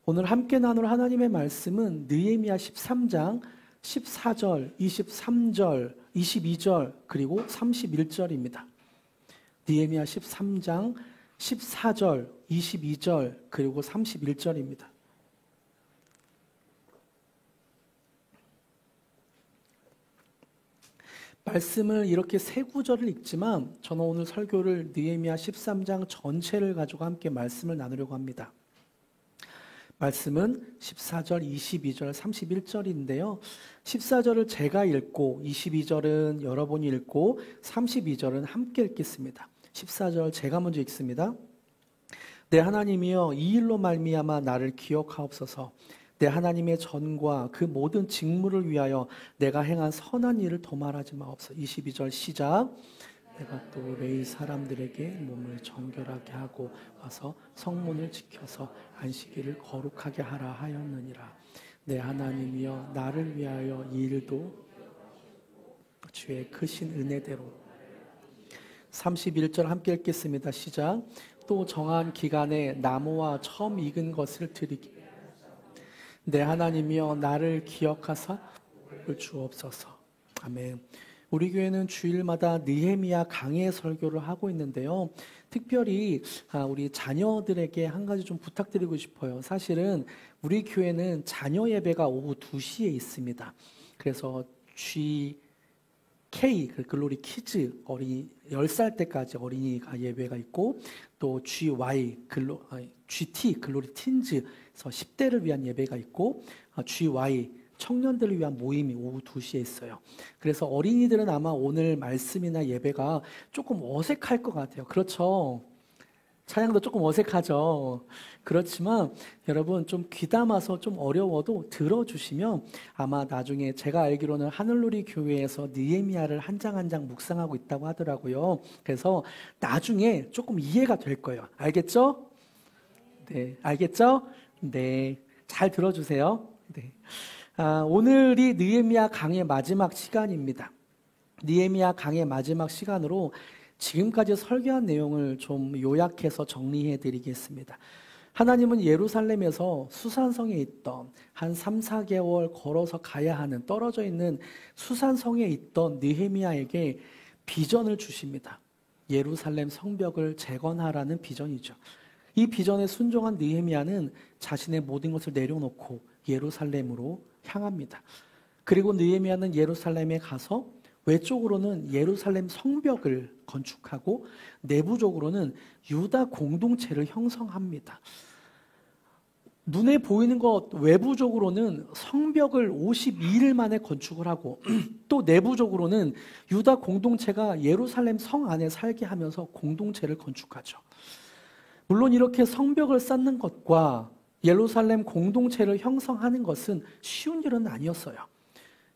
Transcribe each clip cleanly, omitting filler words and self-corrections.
오늘 함께 나눌 하나님의 말씀은 느헤미야 13장 14절, 23절, 22절 그리고 31절입니다. 느헤미야 13장 14절, 22절 그리고 31절입니다. 말씀을 이렇게 세 구절을 읽지만 저는 오늘 설교를 느헤미야 13장 전체를 가지고 함께 말씀을 나누려고 합니다. 말씀은 14절, 22절, 31절인데요. 14절을 제가 읽고 22절은 여러분이 읽고 32절은 함께 읽겠습니다. 14절 제가 먼저 읽습니다. 내 하나님이여 이 일로 말미암아 나를 기억하옵소서. 내 하나님의 전과 그 모든 직무를 위하여 내가 행한 선한 일을 도말하지 마옵소서. 22절 시작. 내가 또 레위 사람들에게 몸을 정결하게 하고 와서 성문을 지켜서 안식일을 거룩하게 하라 하였느니라. 내 하나님이여 나를 위하여 이 일도 주의 크신 은혜대로. 31절 함께 읽겠습니다. 시작. 또 정한 기간에 나무와 처음 익은 것을 드리기. 내 하나님이여 나를 기억하사 주옵소서. 아멘. 우리 교회는 주일마다 느헤미야 강해 설교를 하고 있는데요. 특별히 우리 자녀들에게 한 가지 좀 부탁드리고 싶어요. 사실은 우리 교회는 자녀 예배가 오후 2시에 있습니다. 그래서 GK, 글로리 키즈, 어린이 10살 때까지 어린이가 예배가 있고 또 GT, 글로리 틴즈에서 10대를 위한 예배가 있고 GY, 청년들을 위한 모임이 오후 2시에 있어요. 그래서 어린이들은 아마 오늘 말씀이나 예배가 조금 어색할 것 같아요. 그렇죠? 찬양도 조금 어색하죠. 그렇지만 여러분 좀 귀담아서 좀 어려워도 들어주시면 아마 나중에 제가 알기로는 하늘누리 교회에서 느헤미야를 한 장 한 장 묵상하고 있다고 하더라고요. 그래서 나중에 조금 이해가 될 거예요. 알겠죠? 네, 알겠죠? 네, 잘 들어주세요. 네. 오늘이 느헤미야 강의 마지막 시간입니다. 느헤미야 강의 마지막 시간으로 지금까지 설교한 내용을 좀 요약해서 정리해 드리겠습니다. 하나님은 예루살렘에서 수산성에 있던 한 3, 4개월 걸어서 가야 하는 떨어져 있는 수산성에 있던 느헤미야에게 비전을 주십니다. 예루살렘 성벽을 재건하라는 비전이죠. 이 비전에 순종한 느헤미야는 자신의 모든 것을 내려놓고 예루살렘으로 향합니다. 그리고 느헤미야는 예루살렘에 가서 외적으로는 예루살렘 성벽을 건축하고 내부적으로는 유다 공동체를 형성합니다. 눈에 보이는 것 외부적으로는 성벽을 52일 만에 건축을 하고 또 내부적으로는 유다 공동체가 예루살렘 성 안에 살게 하면서 공동체를 건축하죠. 물론 이렇게 성벽을 쌓는 것과 예루살렘 공동체를 형성하는 것은 쉬운 일은 아니었어요.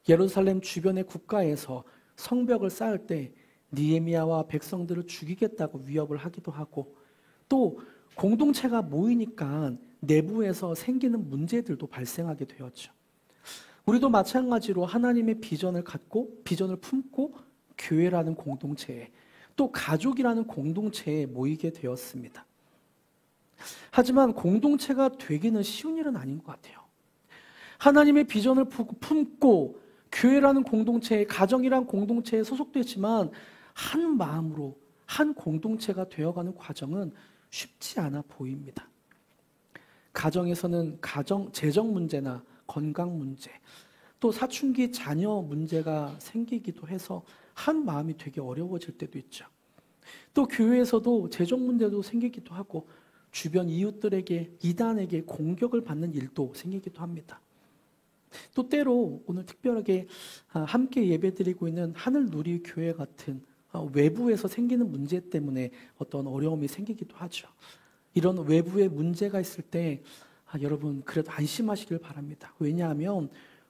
예루살렘 주변의 국가에서 성벽을 쌓을 때 느헤미야와 백성들을 죽이겠다고 위협을 하기도 하고 또 공동체가 모이니까 내부에서 생기는 문제들도 발생하게 되었죠. 우리도 마찬가지로 하나님의 비전을 갖고 비전을 품고 교회라는 공동체에 또 가족이라는 공동체에 모이게 되었습니다. 하지만 공동체가 되기는 쉬운 일은 아닌 것 같아요. 하나님의 비전을 품고 교회라는 공동체에, 가정이란 공동체에 소속되지만 한 마음으로 한 공동체가 되어가는 과정은 쉽지 않아 보입니다. 가정에서는 재정 문제나 건강 문제, 또 사춘기 자녀 문제가 생기기도 해서 한 마음이 되게 어려워질 때도 있죠. 또 교회에서도 재정 문제도 생기기도 하고 주변 이웃들에게, 이단에게 공격을 받는 일도 생기기도 합니다. 또 때로 오늘 특별하게 함께 예배드리고 있는 하늘누리 교회 같은 외부에서 생기는 문제 때문에 어떤 어려움이 생기기도 하죠. 이런 외부의 문제가 있을 때 여러분 그래도 안심하시길 바랍니다. 왜냐하면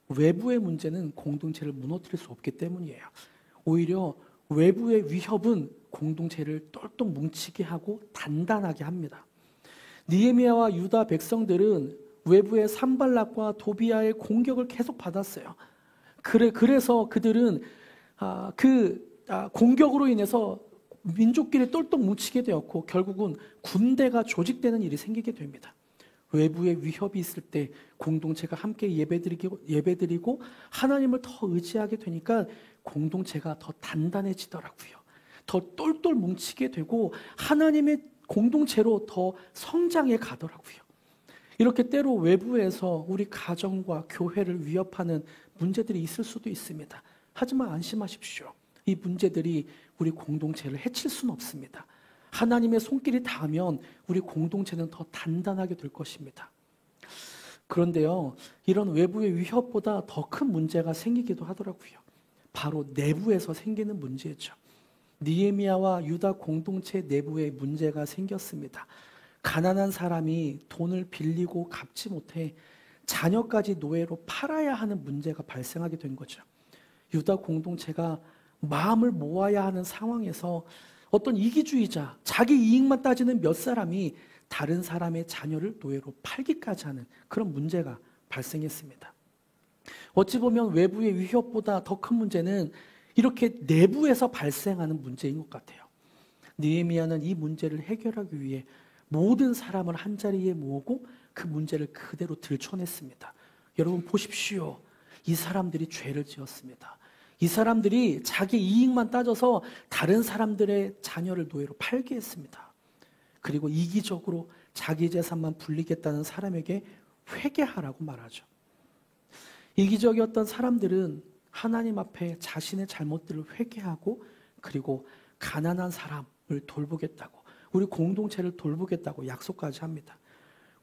외부의 문제는 공동체를 무너뜨릴 수 없기 때문이에요. 오히려 외부의 위협은 공동체를 똘똘 뭉치게 하고 단단하게 합니다. 느헤미야와 유다 백성들은 외부의 산발락과 도비아의 공격을 계속 받았어요. 그래서 그들은 공격으로 인해서 민족끼리 똘똘 뭉치게 되었고 결국은 군대가 조직되는 일이 생기게 됩니다. 외부의 위협이 있을 때 공동체가 함께 예배드리고 하나님을 더 의지하게 되니까 공동체가 더 단단해지더라고요. 더 똘똘 뭉치게 되고 하나님의 공동체로 더 성장해 가더라고요. 이렇게 때로 외부에서 우리 가정과 교회를 위협하는 문제들이 있을 수도 있습니다. 하지만 안심하십시오. 이 문제들이 우리 공동체를 해칠 수는 없습니다. 하나님의 손길이 닿으면 우리 공동체는 더 단단하게 될 것입니다. 그런데요, 이런 외부의 위협보다 더 큰 문제가 생기기도 하더라고요. 바로 내부에서 생기는 문제죠. 느헤미야와 유다 공동체 내부에 문제가 생겼습니다. 가난한 사람이 돈을 빌리고 갚지 못해 자녀까지 노예로 팔아야 하는 문제가 발생하게 된 거죠. 유다 공동체가 마음을 모아야 하는 상황에서 어떤 이기주의자, 자기 이익만 따지는 몇 사람이 다른 사람의 자녀를 노예로 팔기까지 하는 그런 문제가 발생했습니다. 어찌 보면 외부의 위협보다 더 큰 문제는 이렇게 내부에서 발생하는 문제인 것 같아요. 느헤미야는 이 문제를 해결하기 위해 모든 사람을 한자리에 모으고 그 문제를 그대로 들춰냈습니다. 여러분 보십시오. 이 사람들이 죄를 지었습니다. 이 사람들이 자기 이익만 따져서 다른 사람들의 자녀를 노예로 팔게 했습니다. 그리고 이기적으로 자기 재산만 불리겠다는 사람에게 회개하라고 말하죠. 이기적이었던 사람들은 하나님 앞에 자신의 잘못들을 회개하고 그리고 가난한 사람을 돌보겠다고, 우리 공동체를 돌보겠다고 약속까지 합니다.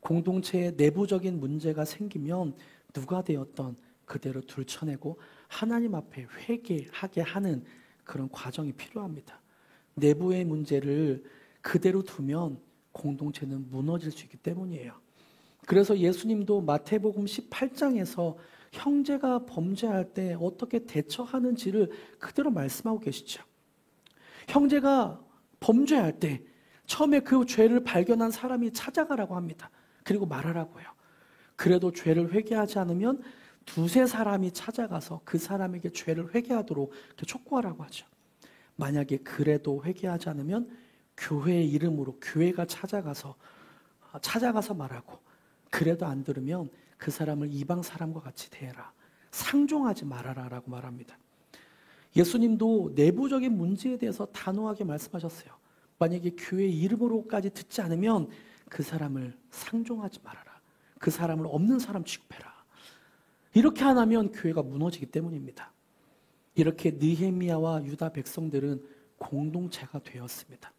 공동체에 내부적인 문제가 생기면 누가 되었던 그대로 들춰내고 하나님 앞에 회개하게 하는 그런 과정이 필요합니다. 내부의 문제를 그대로 두면 공동체는 무너질 수 있기 때문이에요. 그래서 예수님도 마태복음 18장에서 형제가 범죄할 때 어떻게 대처하는지를 그대로 말씀하고 계시죠. 형제가 범죄할 때 처음에 그 죄를 발견한 사람이 찾아가라고 합니다. 그리고 말하라고요. 그래도 죄를 회개하지 않으면 두세 사람이 찾아가서 그 사람에게 죄를 회개하도록 촉구하라고 하죠. 만약에 그래도 회개하지 않으면 교회의 이름으로 교회가 찾아가서 말하고, 그래도 안 들으면 그 사람을 이방 사람과 같이 대해라. 상종하지 말아라 라고 말합니다. 예수님도 내부적인 문제에 대해서 단호하게 말씀하셨어요. 만약에 교회의 이름으로까지 듣지 않으면 그 사람을 상종하지 말아라. 그 사람을 없는 사람 취급해라. 이렇게 안 하면 교회가 무너지기 때문입니다. 이렇게 느헤미야와 유다 백성들은 공동체가 되었습니다.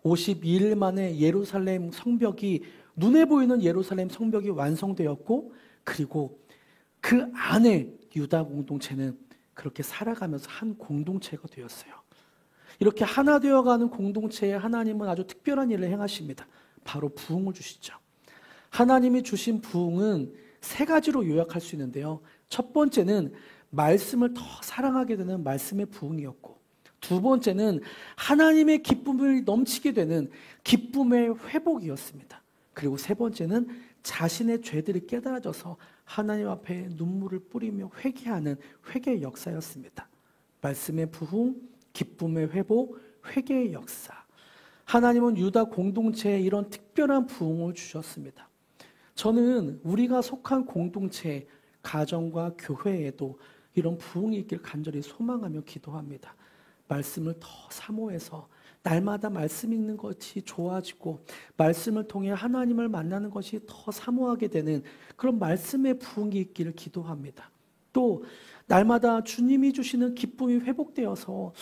52일 만에 예루살렘 성벽이, 눈에 보이는 예루살렘 성벽이 완성되었고, 그리고 그 안에 유다 공동체는 그렇게 살아가면서 한 공동체가 되었어요. 이렇게 하나 되어가는 공동체에 하나님은 아주 특별한 일을 행하십니다. 바로 부흥을 주시죠. 하나님이 주신 부흥은 세 가지로 요약할 수 있는데요. 첫 번째는 말씀을 더 사랑하게 되는 말씀의 부흥이었고, 두 번째는 하나님의 기쁨을 넘치게 되는 기쁨의 회복이었습니다. 그리고 세 번째는 자신의 죄들이 깨달아져서 하나님 앞에 눈물을 뿌리며 회개하는 회개의 역사였습니다. 말씀의 부흥, 기쁨의 회복, 회개의 역사. 하나님은 유다 공동체에 이런 특별한 부흥을 주셨습니다. 저는 우리가 속한 공동체, 가정과 교회에도 이런 부흥이 있길 간절히 소망하며 기도합니다. 말씀을 더 사모해서 날마다 말씀 읽는 것이 좋아지고, 말씀을 통해 하나님을 만나는 것이 더 사모하게 되는 그런 말씀의 부흥이 있기를 기도합니다. 또 날마다 주님이 주시는 기쁨이 회복되어서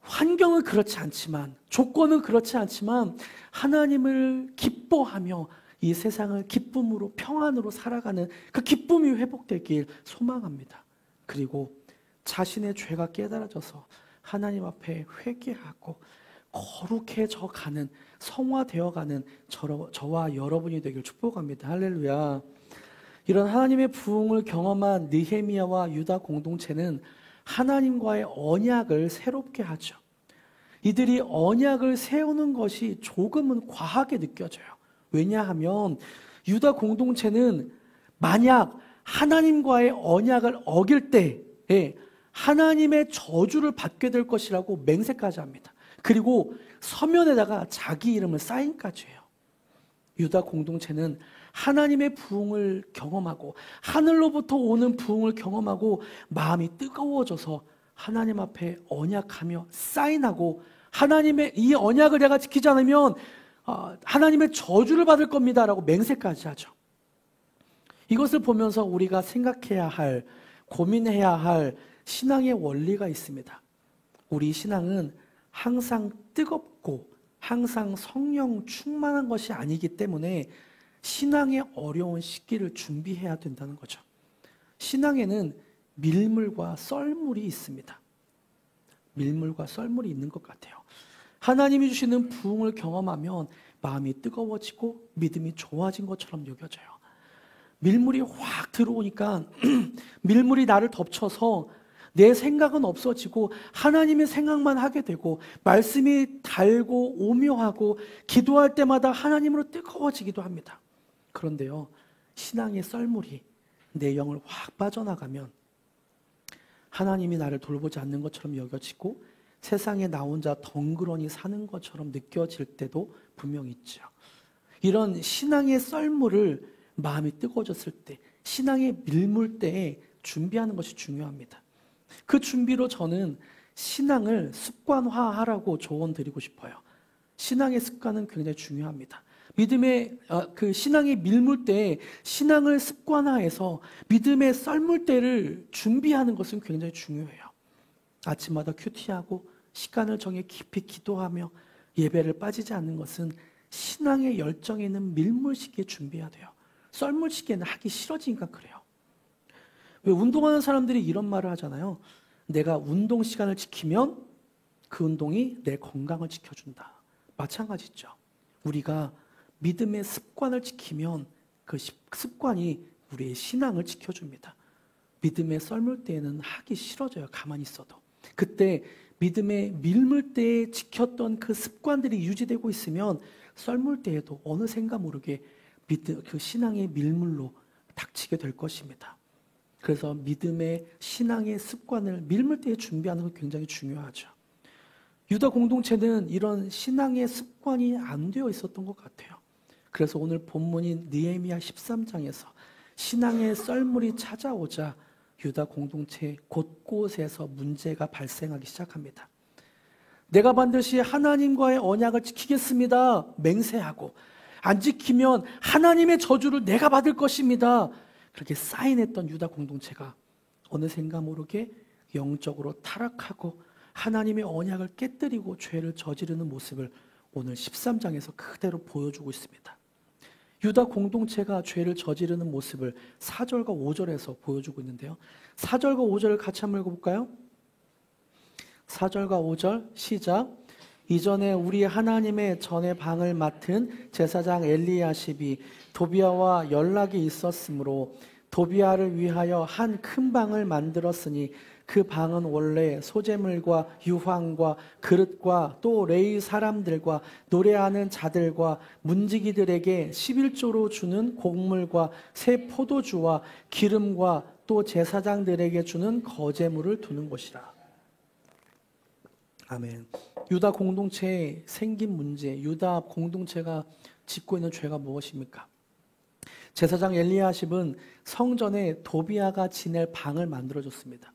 환경은 그렇지 않지만, 조건은 그렇지 않지만 하나님을 기뻐하며 이 세상을 기쁨으로, 평안으로 살아가는 그 기쁨이 회복되길 소망합니다. 그리고 자신의 죄가 깨달아져서 하나님 앞에 회개하고 거룩해져 가는, 성화되어 가는 저와 여러분이 되길 축복합니다. 할렐루야. 이런 하나님의 부흥을 경험한 느헤미야와 유다 공동체는 하나님과의 언약을 새롭게 하죠. 이들이 언약을 세우는 것이 조금은 과하게 느껴져요. 왜냐하면 유다 공동체는 만약 하나님과의 언약을 어길 때에 하나님의 저주를 받게 될 것이라고 맹세까지 합니다. 그리고 서면에다가 자기 이름을 사인까지 해요. 유다 공동체는 하나님의 부흥을 경험하고 하늘로부터 오는 부흥을 경험하고 마음이 뜨거워져서 하나님 앞에 언약하며 사인하고 하나님의 이 언약을 내가 지키지 않으면 하나님의 저주를 받을 겁니다 라고 맹세까지 하죠. 이것을 보면서 우리가 생각해야 할, 고민해야 할 신앙의 원리가 있습니다. 우리 신앙은 항상 뜨겁고 항상 성령 충만한 것이 아니기 때문에 신앙의 어려운 시기를 준비해야 된다는 거죠. 신앙에는 밀물과 썰물이 있습니다. 밀물과 썰물이 있는 것 같아요. 하나님이 주시는 부흥을 경험하면 마음이 뜨거워지고 믿음이 좋아진 것처럼 여겨져요. 밀물이 확 들어오니까 밀물이 나를 덮쳐서 내 생각은 없어지고 하나님의 생각만 하게 되고 말씀이 달고 오묘하고 기도할 때마다 하나님으로 뜨거워지기도 합니다. 그런데요, 신앙의 썰물이 내 영을 확 빠져나가면 하나님이 나를 돌보지 않는 것처럼 여겨지고 세상에 나 혼자 덩그러니 사는 것처럼 느껴질 때도 분명히 있죠. 이런 신앙의 썰물을 마음이 뜨거워졌을 때, 신앙의 밀물 때에 준비하는 것이 중요합니다. 그 준비로 저는 신앙을 습관화하라고 조언 드리고 싶어요. 신앙의 습관은 굉장히 중요합니다. 믿음의 그 신앙의 밀물대에 신앙을 습관화해서 믿음의 썰물대를 준비하는 것은 굉장히 중요해요. 아침마다 큐티하고 시간을 정해 깊이 기도하며 예배를 빠지지 않는 것은 신앙의 열정에 있는 밀물 시기에 준비해야 돼요. 썰물 시기에는 하기 싫어지니까 그래요. 왜 운동하는 사람들이 이런 말을 하잖아요. 내가 운동 시간을 지키면 그 운동이 내 건강을 지켜준다. 마찬가지죠. 우리가 믿음의 습관을 지키면 그 습관이 우리의 신앙을 지켜줍니다. 믿음의 썰물 때에는 하기 싫어져요. 가만히 있어도. 그때 믿음의 밀물 때에 지켰던 그 습관들이 유지되고 있으면 썰물 때에도 어느샌가 모르게 그 신앙의 밀물로 닥치게 될 것입니다. 그래서 믿음의 신앙의 습관을 밀물 때에 준비하는 건 굉장히 중요하죠. 유다 공동체는 이런 신앙의 습관이 안 되어 있었던 것 같아요. 그래서 오늘 본문인 느헤미야 13장에서 신앙의 썰물이 찾아오자 유다 공동체 곳곳에서 문제가 발생하기 시작합니다. 내가 반드시 하나님과의 언약을 지키겠습니다. 맹세하고 안 지키면 하나님의 저주를 내가 받을 것입니다. 그렇게 사인했던 유다 공동체가 어느샌가 모르게 영적으로 타락하고 하나님의 언약을 깨뜨리고 죄를 저지르는 모습을 오늘 13장에서 그대로 보여주고 있습니다. 유다 공동체가 죄를 저지르는 모습을 4절과 5절에서 보여주고 있는데요. 4절과 5절을 같이 한번 읽어볼까요? 4절과 5절 시작. 이전에 우리 하나님의 전의 방을 맡은 제사장 엘리야십이 도비아와 연락이 있었으므로 도비아를 위하여 한 큰 방을 만들었으니 그 방은 원래 소재물과 유황과 그릇과 또 레위 사람들과 노래하는 자들과 문지기들에게 11조로 주는 곡물과 새 포도주와 기름과 또 제사장들에게 주는 거제물을 두는 곳이라. 아멘. 유다 공동체에 생긴 문제, 유다 공동체가 짓고 있는 죄가 무엇입니까? 제사장 엘리야십은 성전에 도비아가 지낼 방을 만들어줬습니다.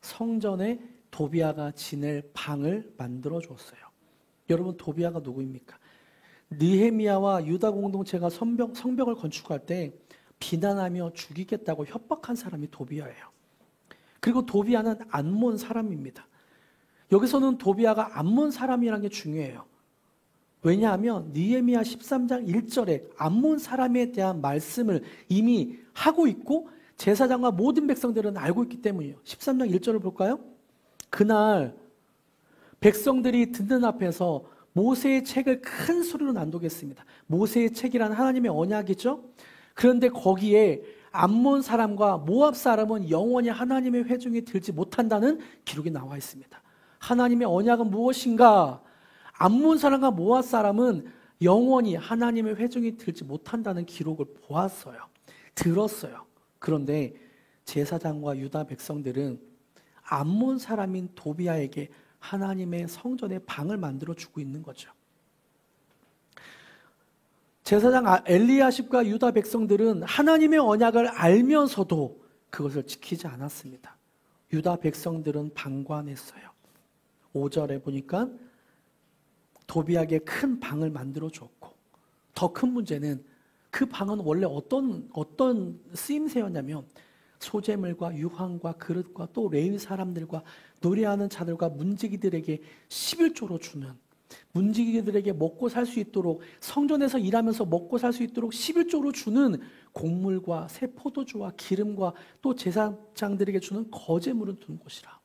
성전에 도비아가 지낼 방을 만들어줬어요. 여러분, 도비아가 누구입니까? 느헤미야와 유다 공동체가 성벽을 건축할 때 비난하며 죽이겠다고 협박한 사람이 도비아예요. 그리고 도비아는 암몬 사람입니다. 여기서는 도비아가 암몬 사람이라는 게 중요해요. 왜냐하면 느헤미야 13장 1절에 암몬 사람에 대한 말씀을 이미 하고 있고 제사장과 모든 백성들은 알고 있기 때문이에요. 13장 1절을 볼까요? 그날 백성들이 듣는 앞에서 모세의 책을 큰 소리로 낭독했습니다. 모세의 책이란 하나님의 언약이죠. 그런데 거기에 암몬 사람과 모압 사람은 영원히 하나님의 회중에 들지 못한다는 기록이 나와 있습니다. 하나님의 언약은 무엇인가? 암몬 사람과 모압 사람은 영원히 하나님의 회중이 들지 못한다는 기록을 보았어요. 들었어요. 그런데 제사장과 유다 백성들은 암몬 사람인 도비아에게 하나님의 성전에 방을 만들어 주고 있는 거죠. 제사장 엘리야십과 유다 백성들은 하나님의 언약을 알면서도 그것을 지키지 않았습니다. 유다 백성들은 방관했어요. 5절에 보니까 도비에게 큰 방을 만들어 줬고, 더 큰 문제는 그 방은 원래 어떤 쓰임새였냐면 소재물과 유황과 그릇과 또 레위 사람들과 노래하는 자들과 문지기들에게 11조로 주는, 문지기들에게 먹고 살 수 있도록, 성전에서 일하면서 먹고 살 수 있도록 11조로 주는 곡물과 새 포도주와 기름과 또 제사장들에게 주는 거제물을 두는 곳이라.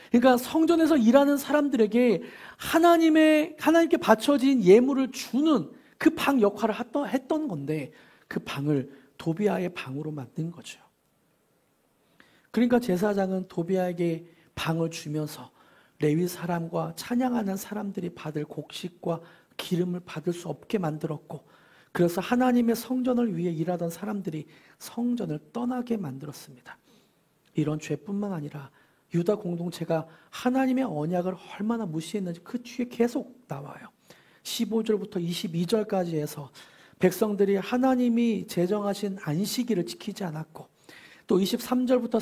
그러니까 성전에서 일하는 사람들에게 하나님께 바쳐진 예물을 주는 그 방 역할을 했던 건데, 그 방을 도비아의 방으로 만든 거죠. 그러니까 제사장은 도비아에게 방을 주면서 레위 사람과 찬양하는 사람들이 받을 곡식과 기름을 받을 수 없게 만들었고, 그래서 하나님의 성전을 위해 일하던 사람들이 성전을 떠나게 만들었습니다. 이런 죄뿐만 아니라 유다 공동체가 하나님의 언약을 얼마나 무시했는지 그 뒤에 계속 나와요. 15절부터 22절까지 해서 백성들이 하나님이 제정하신 안식일을 지키지 않았고, 또 23절부터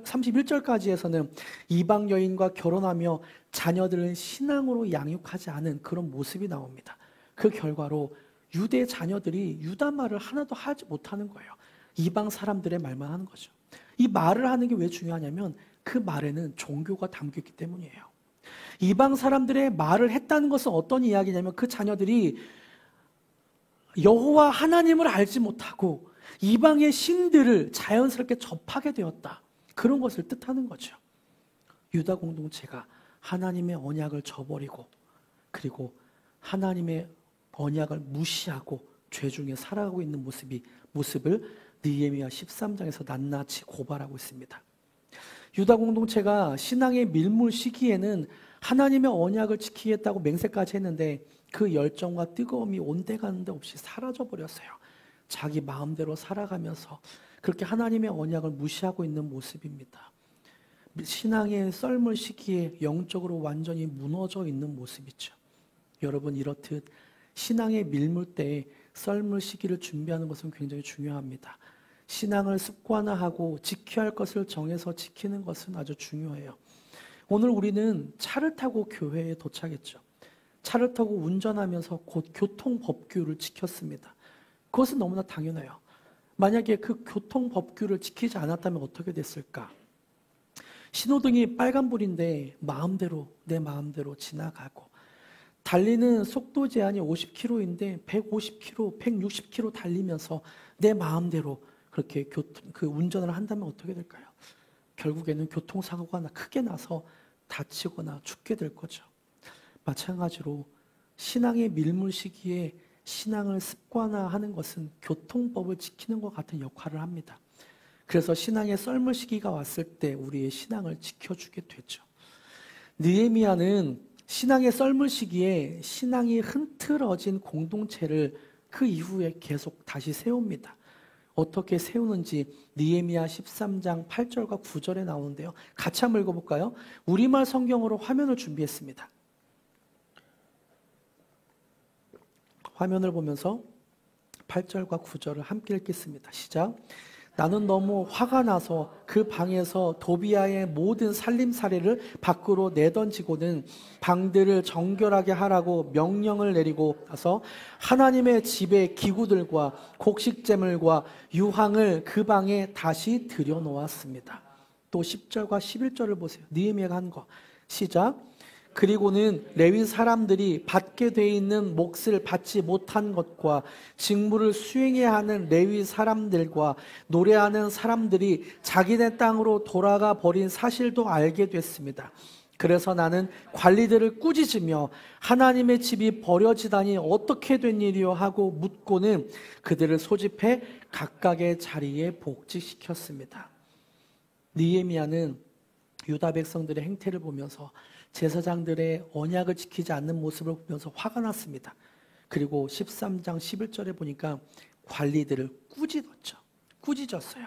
31절까지 해서는 이방 여인과 결혼하며 자녀들을 신앙으로 양육하지 않은 그런 모습이 나옵니다. 그 결과로 유대 자녀들이 유다 말을 하나도 하지 못하는 거예요. 이방 사람들의 말만 하는 거죠. 이 말을 하는 게 왜 중요하냐면 그 말에는 종교가 담겨있기 때문이에요. 이방 사람들의 말을 했다는 것은 어떤 이야기냐면 그 자녀들이 여호와 하나님을 알지 못하고 이방의 신들을 자연스럽게 접하게 되었다, 그런 것을 뜻하는 거죠. 유다 공동체가 하나님의 언약을 저버리고, 그리고 하나님의 언약을 무시하고 죄 중에 살아가고 있는 모습을 느헤미야 13장에서 낱낱이 고발하고 있습니다. 유다 공동체가 신앙의 밀물 시기에는 하나님의 언약을 지키겠다고 맹세까지 했는데 그 열정과 뜨거움이 온데간데 없이 사라져버렸어요. 자기 마음대로 살아가면서 그렇게 하나님의 언약을 무시하고 있는 모습입니다. 신앙의 썰물 시기에 영적으로 완전히 무너져 있는 모습이죠. 여러분, 이렇듯 신앙의 밀물 때에 썰물 시기를 준비하는 것은 굉장히 중요합니다. 신앙을 습관화하고 지켜야 할 것을 정해서 지키는 것은 아주 중요해요. 오늘 우리는 차를 타고 교회에 도착했죠. 차를 타고 운전하면서 곧 교통법규를 지켰습니다. 그것은 너무나 당연해요. 만약에 그 교통법규를 지키지 않았다면 어떻게 됐을까? 신호등이 빨간불인데 내 마음대로 지나가고, 달리는 속도 제한이 50km인데 150km, 160km 달리면서 내 마음대로 그렇게 운전을 한다면 어떻게 될까요? 결국에는 교통사고가 크게 나서 다치거나 죽게 될 거죠. 마찬가지로 신앙의 밀물 시기에 신앙을 습관화하는 것은 교통법을 지키는 것 같은 역할을 합니다. 그래서 신앙의 썰물 시기가 왔을 때 우리의 신앙을 지켜주게 되죠. 느헤미야는 신앙의 썰물 시기에 신앙이 흐트러진 공동체를 그 이후에 계속 다시 세웁니다. 어떻게 세우는지 느헤미야 13장 8절과 9절에 나오는데요. 같이 한번 읽어볼까요? 우리말 성경으로 화면을 준비했습니다. 화면을 보면서 8절과 9절을 함께 읽겠습니다. 시작. 나는 너무 화가 나서 그 방에서 도비아의 모든 살림살이를 밖으로 내던지고는 방들을 정결하게 하라고 명령을 내리고 나서 하나님의 집의 기구들과 곡식재물과 유황을 그 방에 다시 들여놓았습니다. 또 10절과 11절을 보세요. 느헤미야가 한 거. 시작. 그리고는 레위 사람들이 받게 돼 있는 몫을 받지 못한 것과 직무를 수행해야 하는 레위 사람들과 노래하는 사람들이 자기네 땅으로 돌아가 버린 사실도 알게 됐습니다. 그래서 나는 관리들을 꾸짖으며 하나님의 집이 버려지다니 어떻게 된 일이요 하고 묻고는 그들을 소집해 각각의 자리에 복직시켰습니다. 느헤미야는 유다 백성들의 행태를 보면서 제사장들의 언약을 지키지 않는 모습을 보면서 화가 났습니다. 그리고 13장 11절에 보니까 관리들을 꾸짖었어요.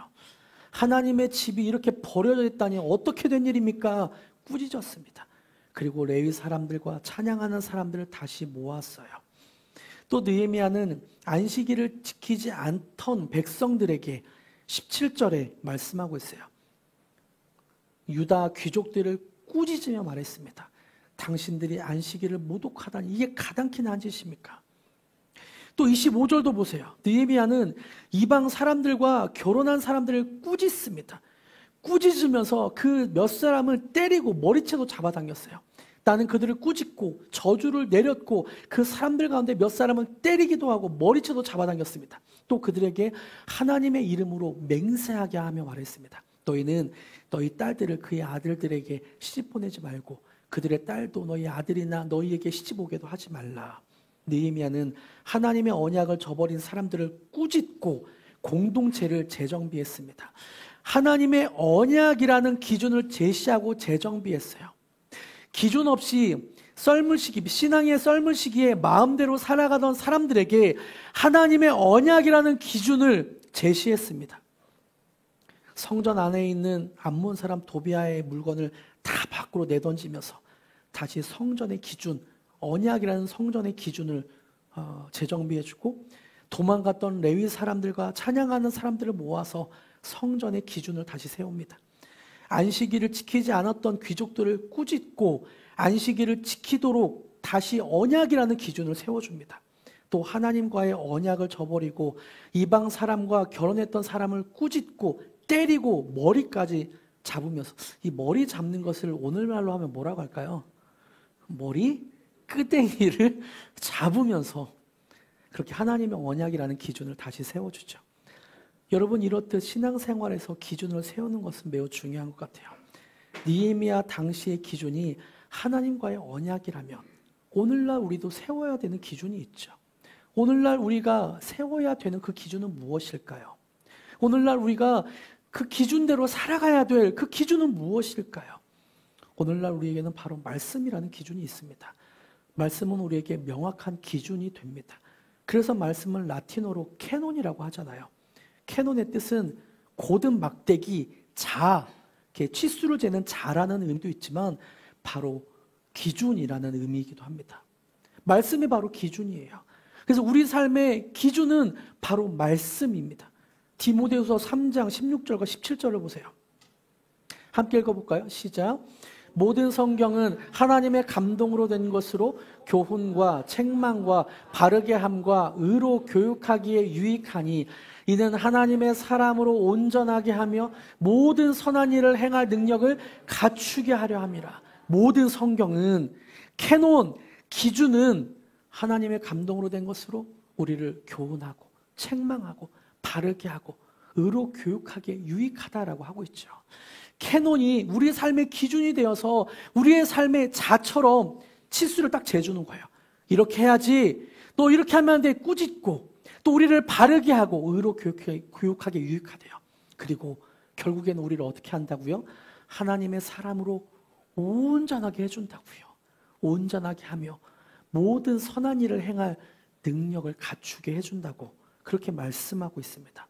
하나님의 집이 이렇게 버려져 있다니 어떻게 된 일입니까? 꾸짖었습니다. 그리고 레위 사람들과 찬양하는 사람들을 다시 모았어요. 또 느헤미야는 안식일을 지키지 않던 백성들에게 17절에 말씀하고 있어요. 유다 귀족들을 꾸짖으며 말했습니다. 당신들이 안식일을 모독하다니 이게 가당키 난 짓입니까? 또 25절도 보세요. 느헤미야는 이방 사람들과 결혼한 사람들을 꾸짖습니다. 꾸짖으면서 그 몇 사람을 때리고 머리채도 잡아당겼어요. 나는 그들을 꾸짖고 저주를 내렸고 그 사람들 가운데 몇 사람을 때리기도 하고 머리채도 잡아당겼습니다. 또 그들에게 하나님의 이름으로 맹세하게 하며 말했습니다. 너희는 너희 딸들을 그의 아들들에게 시집 보내지 말고 그들의 딸도 너희 아들이나 너희에게 시집 오게도 하지 말라. 느헤미야는 하나님의 언약을 저버린 사람들을 꾸짖고 공동체를 재정비했습니다. 하나님의 언약이라는 기준을 제시하고 재정비했어요. 기준 없이 신앙의 썰물 시기에 마음대로 살아가던 사람들에게 하나님의 언약이라는 기준을 제시했습니다. 성전 안에 있는 암몬 사람 도비아의 물건을 다 밖으로 내던지면서 다시 성전의 기준, 언약이라는 성전의 기준을 재정비해주고 도망갔던 레위 사람들과 찬양하는 사람들을 모아서 성전의 기준을 다시 세웁니다. 안식일을 지키지 않았던 귀족들을 꾸짖고 안식일을 지키도록 다시 언약이라는 기준을 세워줍니다. 또 하나님과의 언약을 저버리고 이방 사람과 결혼했던 사람을 꾸짖고 때리고 머리까지 잡으면서, 이 머리 잡는 것을 오늘날로 하면 뭐라고 할까요? 머리 끄댕이를 잡으면서 그렇게 하나님의 언약이라는 기준을 다시 세워주죠. 여러분, 이렇듯 신앙생활에서 기준을 세우는 것은 매우 중요한 것 같아요. 느헤미야 당시의 기준이 하나님과의 언약이라면 오늘날 우리도 세워야 되는 기준이 있죠. 오늘날 우리가 세워야 되는 그 기준은 무엇일까요? 오늘날 우리가 그 기준대로 살아가야 될 그 기준은 무엇일까요? 오늘날 우리에게는 바로 말씀이라는 기준이 있습니다. 말씀은 우리에게 명확한 기준이 됩니다. 그래서 말씀은 라틴어로 캐논이라고 하잖아요. 캐논의 뜻은 고든 막대기, 자, 치수를 재는 자라는 의미도 있지만 바로 기준이라는 의미이기도 합니다. 말씀이 바로 기준이에요. 그래서 우리 삶의 기준은 바로 말씀입니다. 디모데후서 3장 16절과 17절을 보세요. 함께 읽어볼까요? 시작. 모든 성경은 하나님의 감동으로 된 것으로 교훈과 책망과 바르게 함과 의로 교육하기에 유익하니 이는 하나님의 사람으로 온전하게 하며 모든 선한 일을 행할 능력을 갖추게 하려 함이라. 모든 성경은, 캐논, 기준은 하나님의 감동으로 된 것으로 우리를 교훈하고 책망하고 바르게 하고 의로 교육하기에 유익하다라고 하고 있죠. 캐논이 우리 삶의 기준이 되어서 우리의 삶의 자처럼 치수를 딱 재주는 거예요. 이렇게 해야지, 너 이렇게 하면 안 돼, 꾸짖고 또 우리를 바르게 하고 의로 교육하게 유익하대요. 그리고 결국에는 우리를 어떻게 한다고요? 하나님의 사람으로 온전하게 해준다고요. 온전하게 하며 모든 선한 일을 행할 능력을 갖추게 해준다고 그렇게 말씀하고 있습니다.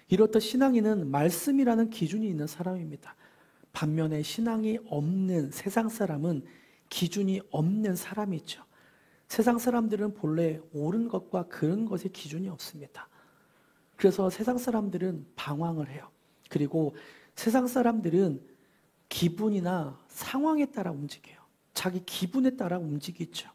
이렇듯 신앙인은 말씀이라는 기준이 있는 사람입니다. 반면에 신앙이 없는 세상 사람은 기준이 없는 사람이죠. 세상 사람들은 본래 옳은 것과 그른 것의 기준이 없습니다. 그래서 세상 사람들은 방황을 해요. 그리고 세상 사람들은 기분이나 상황에 따라 움직여요. 자기 기분에 따라 움직이죠.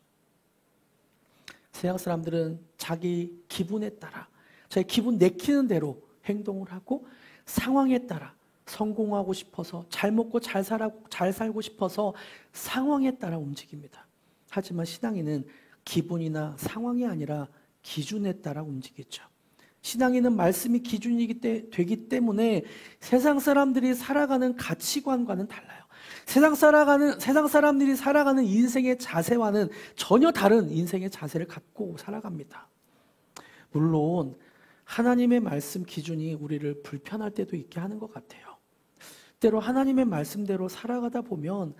세상 사람들은 자기 기분에 따라, 자기 기분 내키는 대로 행동을 하고 상황에 따라 성공하고 싶어서 잘 먹고 잘 살고 싶어서 상황에 따라 움직입니다. 하지만 신앙인은 기분이나 상황이 아니라 기준에 따라 움직이죠. 신앙인은 말씀이 기준이 되기 때문에 세상 사람들이 살아가는 가치관과는 달라요. 세상 사람들이 살아가는 인생의 자세와는 전혀 다른 인생의 자세를 갖고 살아갑니다. 물론 하나님의 말씀 기준이 우리를 불편할 때도 있게 하는 것 같아요. 때로 하나님의 말씀대로 살아가다 보면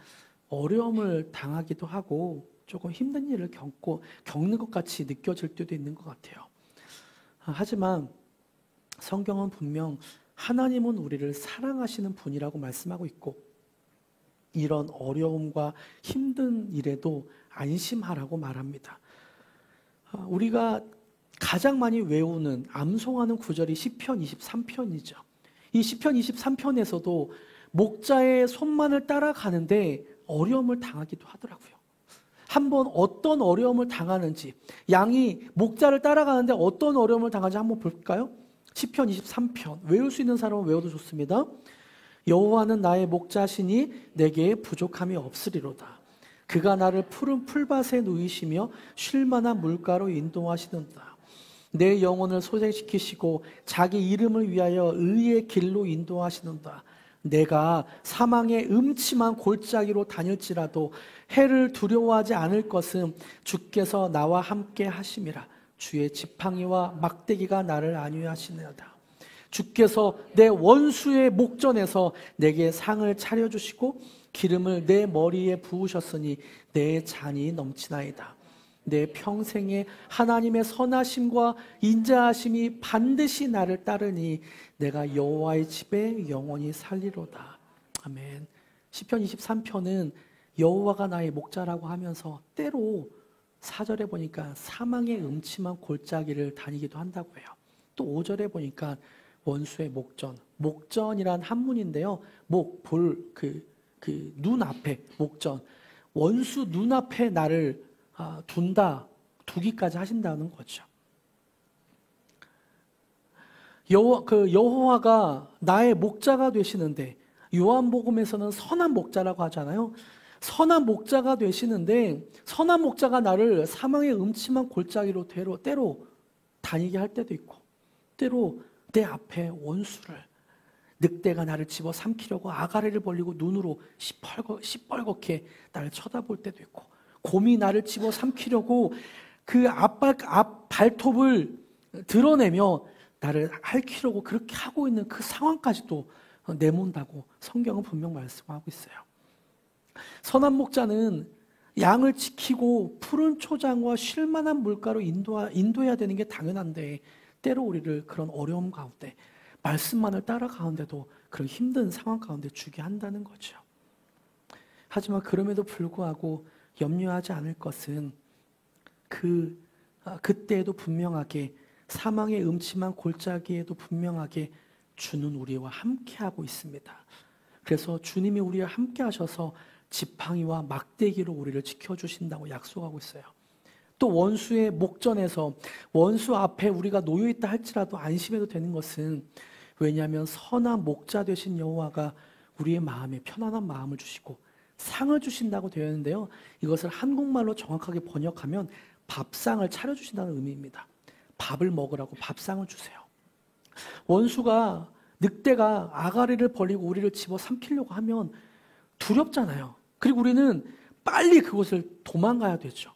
어려움을 당하기도 하고 조금 힘든 일을 겪는 것 같이 느껴질 때도 있는 것 같아요. 하지만 성경은 분명 하나님은 우리를 사랑하시는 분이라고 말씀하고 있고 이런 어려움과 힘든 일에도 안심하라고 말합니다. 우리가 가장 많이 외우는 암송하는 구절이 시편 23편이죠. 이 시편 23편에서도 목자의 손만을 따라가는데 어려움을 당하기도 하더라고요. 한번 어떤 어려움을 당하는지, 양이 목자를 따라가는데 어떤 어려움을 당하는지 한번 볼까요? 시편 23편 외울 수 있는 사람은 외워도 좋습니다. 여호와는 나의 목자시니 내게 부족함이 없으리로다. 그가 나를 푸른 풀밭에 누이시며 쉴 만한 물가로 인도하시는도다. 내 영혼을 소생시키시고 자기 이름을 위하여 의의 길로 인도하시는도다. 내가 사망의 음침한 골짜기로 다닐지라도 해를 두려워하지 않을 것은 주께서 나와 함께 하심이라. 주의 지팡이와 막대기가 나를 안위하시느니라. 주께서 내 원수의 목전에서 내게 상을 차려주시고 기름을 내 머리에 부으셨으니 내 잔이 넘치나이다. 내 평생에 하나님의 선하심과 인자하심이 반드시 나를 따르니 내가 여호와의 집에 영원히 살리로다. 아멘. 시편 23편은 여호와가 나의 목자라고 하면서 때로 4절에 보니까 사망의 음침한 골짜기를 다니기도 한다고 해요. 또 5절에 보니까 원수의 목전, 목전이란 한문인데요. 눈앞에 목전, 원수 눈앞에 나를 두기까지 하신다는 거죠. 여호와가 나의 목자가 되시는데, 요한복음에서는 선한 목자라고 하잖아요. 선한 목자가 되시는데, 선한 목자가 나를 사망의 음침한 골짜기로 때로 다니게 할 때도 있고, 때로 내 앞에 원수를, 늑대가 나를 집어 삼키려고 아가리를 벌리고 눈으로 시뻘겋게 나를 쳐다볼 때도 있고, 곰이 나를 집어 삼키려고 그 앞 발톱을 드러내며 나를 핥히려고 그렇게 하고 있는 그 상황까지도 내몬다고 성경은 분명 말씀하고 있어요. 선한 목자는 양을 지키고 푸른 초장과 쉴만한 물가로 인도해야 되는 게 당연한데, 때로 우리를 그런 어려움 가운데, 말씀만을 따라가는데도 그런 힘든 상황 가운데 주게 한다는 거죠. 하지만 그럼에도 불구하고 염려하지 않을 것은 그때에도 분명하게, 사망의 음침한 골짜기에도 분명하게 주는 우리와 함께하고 있습니다. 그래서 주님이 우리와 함께 하셔서 지팡이와 막대기로 우리를 지켜주신다고 약속하고 있어요. 또 원수의 목전에서 원수 앞에 우리가 놓여있다 할지라도 안심해도 되는 것은, 왜냐하면 선한 목자 되신 여호와가 우리의 마음에 편안한 마음을 주시고 상을 주신다고 되어 있는데요. 이것을 한국말로 정확하게 번역하면 밥상을 차려주신다는 의미입니다. 밥을 먹으라고 밥상을 주세요. 원수가, 늑대가 아가리를 벌리고 우리를 집어 삼키려고 하면 두렵잖아요. 그리고 우리는 빨리 그곳을 도망가야 되죠.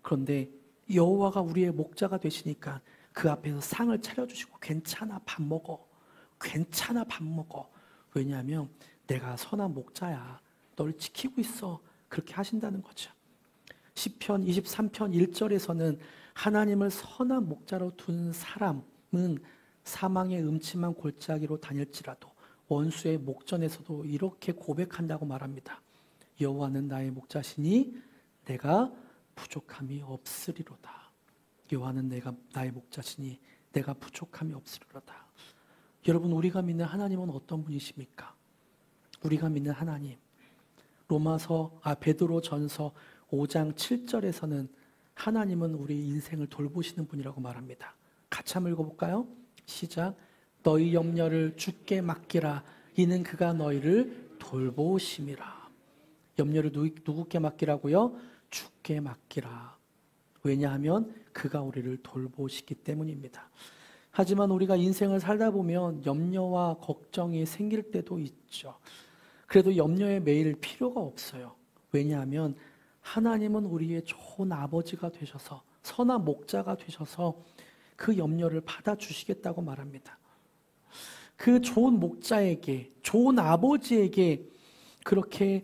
그런데 여호와가 우리의 목자가 되시니까 그 앞에서 상을 차려주시고, 괜찮아 밥 먹어, 괜찮아 밥 먹어. 왜냐하면 내가 선한 목자야, 널 지키고 있어, 그렇게 하신다는 거죠. 시편 23편 1절에서는 하나님을 선한 목자로 둔 사람은 사망의 음침한 골짜기로 다닐지라도 원수의 목전에서도 이렇게 고백한다고 말합니다. 여호와는 나의 목자시니 내가 부족함이 없으리로다. 여호와는 나의 목자시니 내가 부족함이 없으리로다. 여러분, 우리가 믿는 하나님은 어떤 분이십니까? 우리가 믿는 하나님, 베드로전서 5장 7절에서는 하나님은 우리 인생을 돌보시는 분이라고 말합니다. 같이 한번 읽어볼까요? 시작. 너희 염려를 주께 맡기라. 이는 그가 너희를 돌보심이라. 염려를 누구께 맡기라고요? 주께 맡기라. 왜냐하면 그가 우리를 돌보시기 때문입니다. 하지만 우리가 인생을 살다 보면 염려와 걱정이 생길 때도 있죠. 그래도 염려에 매일 필요가 없어요. 왜냐하면 하나님은 우리의 좋은 아버지가 되셔서, 선한 목자가 되셔서 그 염려를 받아주시겠다고 말합니다. 그 좋은 목자에게, 좋은 아버지에게 그렇게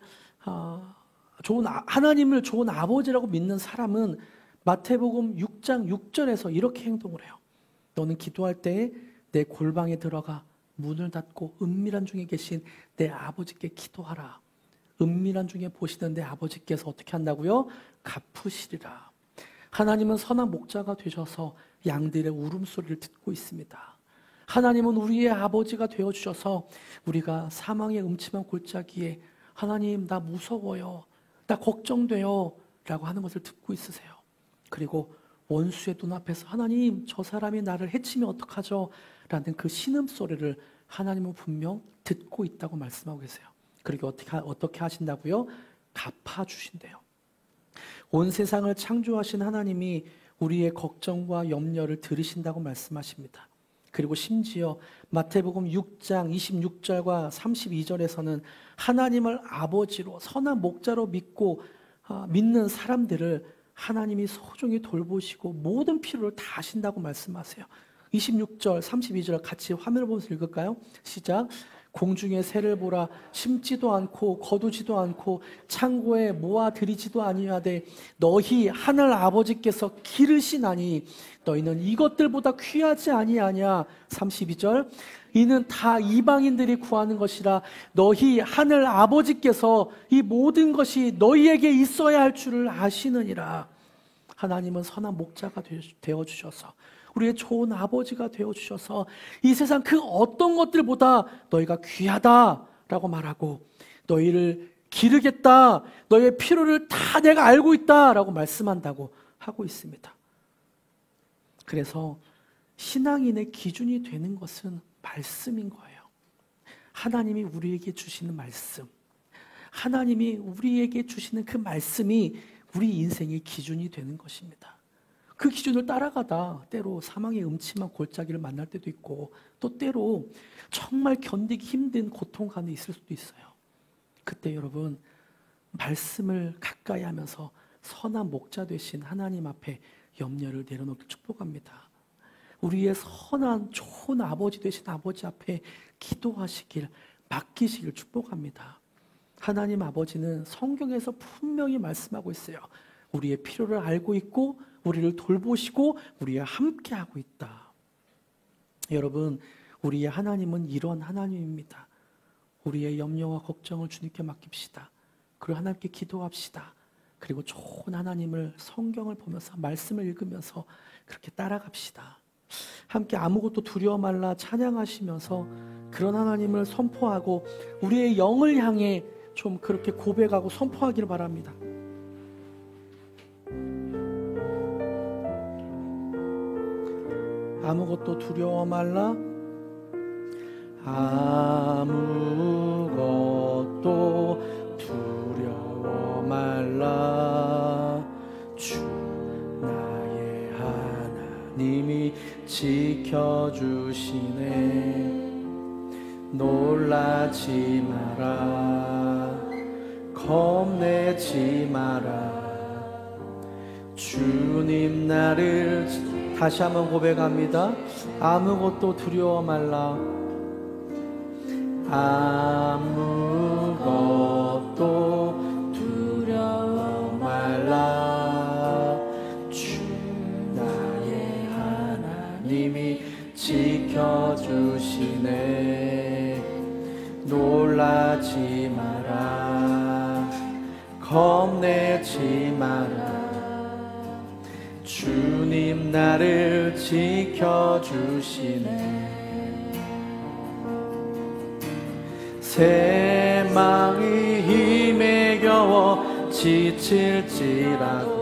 하나님을 좋은 아버지라고 믿는 사람은 마태복음 6장 6절에서 이렇게 행동을 해요. 너는 기도할 때에 내 골방에 들어가 문을 닫고 은밀한 중에 계신 내 아버지께 기도하라. 은밀한 중에 보시는 내 아버지께서 어떻게 한다고요? 갚으시리라. 하나님은 선한 목자가 되셔서 양들의 울음소리를 듣고 있습니다. 하나님은 우리의 아버지가 되어주셔서 우리가 사망의 음침한 골짜기에 하나님 나 무서워요, 나 걱정돼요 라고 하는 것을 듣고 있으세요. 그리고 원수의 눈앞에서 하나님 저 사람이 나를 해치면 어떡하죠? 라는 그 신음소리를 하나님은 분명 듣고 있다고 말씀하고 계세요. 그리고 어떻게 하신다고요? 갚아주신대요. 온 세상을 창조하신 하나님이 우리의 걱정과 염려를 들으신다고 말씀하십니다. 그리고 심지어 마태복음 6장 26절과 32절에서는 하나님을 아버지로 선한 목자로 믿는 사람들을 하나님이 소중히 돌보시고 모든 필요를 다 하신다고 말씀하세요. 26절 32절 같이 화면을 보면서 읽을까요? 시작. 공중의 새를 보라. 심지도 않고 거두지도 않고 창고에 모아들이지도 아니하되 너희 하늘 아버지께서 기르시나니 너희는 이것들보다 귀하지 아니하냐. 32절. 이는 다 이방인들이 구하는 것이라 너희 하늘 아버지께서 이 모든 것이 너희에게 있어야 할 줄을 아시느니라. 하나님은 선한 목자가 되어주셔서 우리의 좋은 아버지가 되어주셔서 이 세상 그 어떤 것들보다 너희가 귀하다라고 말하고 너희를 기르겠다, 너희의 필요를 다 내가 알고 있다라고 말씀한다고 하고 있습니다. 그래서 신앙인의 기준이 되는 것은 말씀인 거예요. 하나님이 우리에게 주시는 말씀, 하나님이 우리에게 주시는 그 말씀이 우리 인생의 기준이 되는 것입니다. 그 기준을 따라가다 때로 사망의 음침한 골짜기를 만날 때도 있고 또 때로 정말 견디기 힘든 고통 가운데 있을 수도 있어요. 그때 여러분 말씀을 가까이 하면서 선한 목자 되신 하나님 앞에 염려를 내려놓길 축복합니다. 우리의 선한 좋은 아버지 되신 아버지 앞에 기도하시길 맡기시길 축복합니다. 하나님 아버지는 성경에서 분명히 말씀하고 있어요. 우리의 필요를 알고 있고 우리를 돌보시고 우리와 함께하고 있다. 여러분, 우리의 하나님은 이런 하나님입니다. 우리의 염려와 걱정을 주님께 맡깁시다. 그리고 하나님께 기도합시다. 그리고 좋은 하나님을 성경을 보면서 말씀을 읽으면서 그렇게 따라갑시다. 함께 아무것도 두려워 말라 찬양하시면서 그런 하나님을 선포하고 우리의 영을 향해 좀 그렇게 고백하고 선포하기를 바랍니다. 아무것도 두려워 말라. 아무것도 두려워 말라. 주 나의 하나님이 지켜주시네. 놀라지 마라. 겁내지 마라. 주님 나를 다시 한번 고백합니다. 아무것도 두려워 말라. 아무것도 두려워 말라. 주 나의 하나님이 지켜주시네. 놀라지 마라. 겁내지 마라. 주님 나를 지켜주시네. 세망이 힘에 겨워 지칠지라도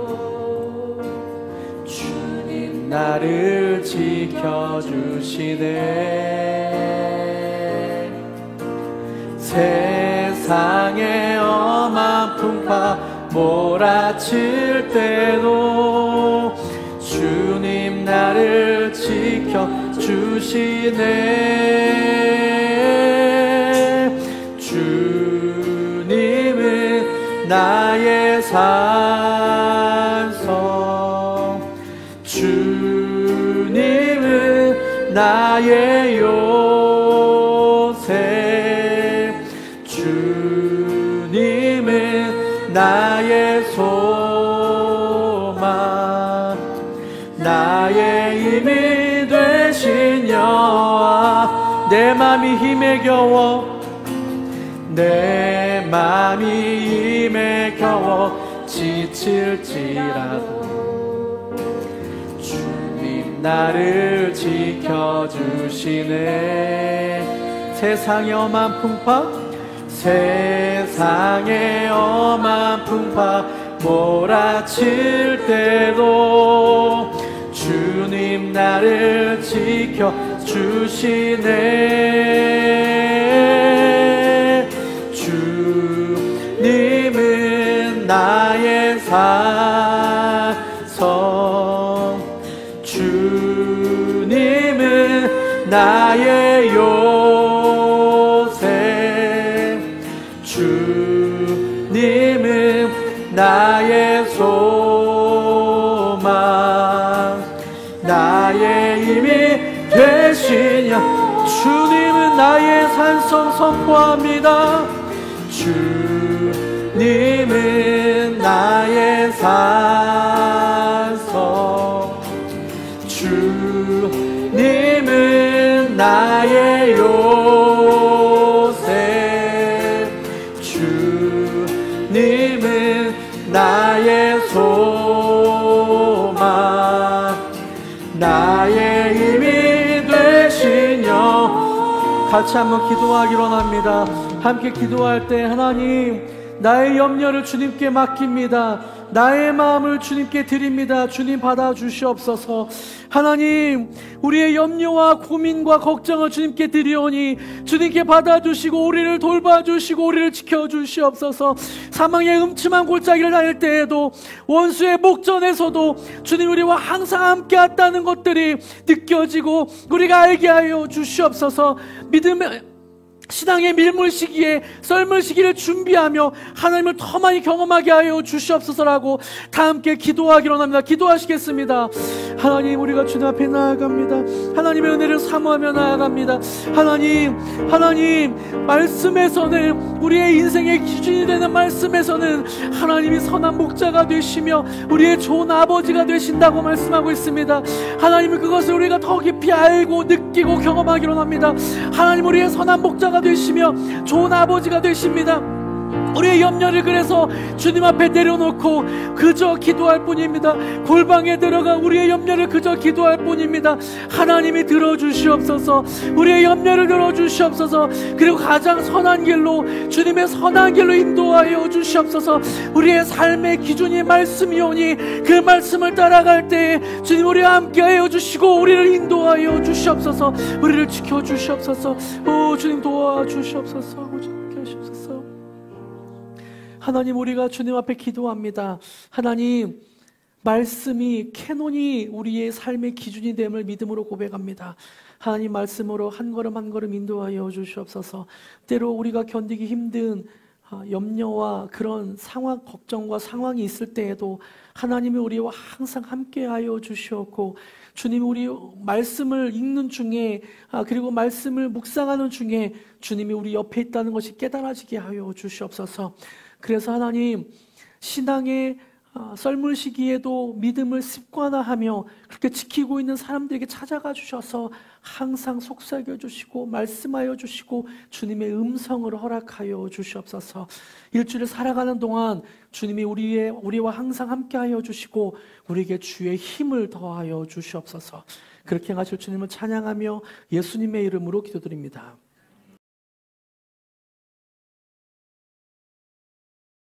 주님 나를 지켜주시네. 세상의 엄한 풍파 몰아칠 때도 주님 나를 지켜주시네. 주님은 나의 산성, 주님은 나의 요새, 주님은 나의 소망, 나의 힘이 되신 여호와. 내 맘이 힘에 겨워, 내 맘이 힘에 겨워 지칠지라도 나를 지켜주시네. 세상의 엄한 풍파, 세상의 엄한 풍파 몰아칠 때도 주님 나를 지켜주시네. 주님은 나의 산성, 주님은 나의 요새, 주님은 나의 소망, 나의 힘이 되시냐. 주님은 나의 산성 선포합니다. 주님은 나의 산성, 주님은 나의 요새, 주님은 나의 소망, 나의 힘이 되시며. 같이 한번 기도하기로 합니다. 함께 기도할 때 하나님, 나의 염려를 주님께 맡깁니다. 나의 마음을 주님께 드립니다. 주님 받아주시옵소서. 하나님, 우리의 염려와 고민과 걱정을 주님께 드리오니 주님께 받아주시고 우리를 돌봐주시고 우리를 지켜주시옵소서. 사망의 음침한 골짜기를 다닐 때에도, 원수의 목전에서도 주님 우리와 항상 함께 왔다는 것들이 느껴지고 우리가 알게 하여 주시옵소서. 믿음의 신앙의 밀물 시기에 썰물 시기를 준비하며 하나님을 더 많이 경험하게 하여 주시옵소서라고 다 함께 기도하기로 합니다. 기도하시겠습니다. 하나님, 우리가 주님 앞에 나아갑니다. 하나님의 은혜를 사모하며 나아갑니다. 하나님 말씀에서는, 우리의 인생의 기준이 되는 말씀에서는 하나님이 선한 목자가 되시며 우리의 좋은 아버지가 되신다고 말씀하고 있습니다. 하나님은 그것을 우리가 더 깊이 알고 느끼고 경험하기로 합니다. 하나님, 우리의 선한 목자가 되시며 좋은 아버지가 되십니다. 우리의 염려를 그래서 주님 앞에 내려놓고 그저 기도할 뿐입니다. 골방에 들어가 우리의 염려를 그저 기도할 뿐입니다. 하나님이 들어주시옵소서. 우리의 염려를 들어주시옵소서. 그리고 가장 선한 길로, 주님의 선한 길로 인도하여 주시옵소서. 우리의 삶의 기준이 말씀이오니 그 말씀을 따라갈 때에 주님 우리와 함께하여 주시고 우리를 인도하여 주시옵소서. 우리를 지켜주시옵소서. 오 주님 도와주시옵소서. 하나님, 우리가 주님 앞에 기도합니다. 하나님, 말씀이, 캐논이 우리의 삶의 기준이 됨을 믿음으로 고백합니다. 하나님 말씀으로 한 걸음 한 걸음 인도하여 주시옵소서. 때로 우리가 견디기 힘든 염려와 그런 상황, 걱정과 상황이 있을 때에도 하나님이 우리와 항상 함께하여 주시옵고, 주님 우리 말씀을 읽는 중에 그리고 말씀을 묵상하는 중에 주님이 우리 옆에 있다는 것이 깨달아지게 하여 주시옵소서. 그래서 하나님, 신앙의 썰물 시기에도 믿음을 습관화하며 그렇게 지키고 있는 사람들에게 찾아가 주셔서 항상 속삭여 주시고 말씀하여 주시고 주님의 음성을 허락하여 주시옵소서. 일주일을 살아가는 동안 주님이 우리와 항상 함께하여 주시고 우리에게 주의 힘을 더하여 주시옵소서. 그렇게 하실 주님을 찬양하며 예수님의 이름으로 기도드립니다.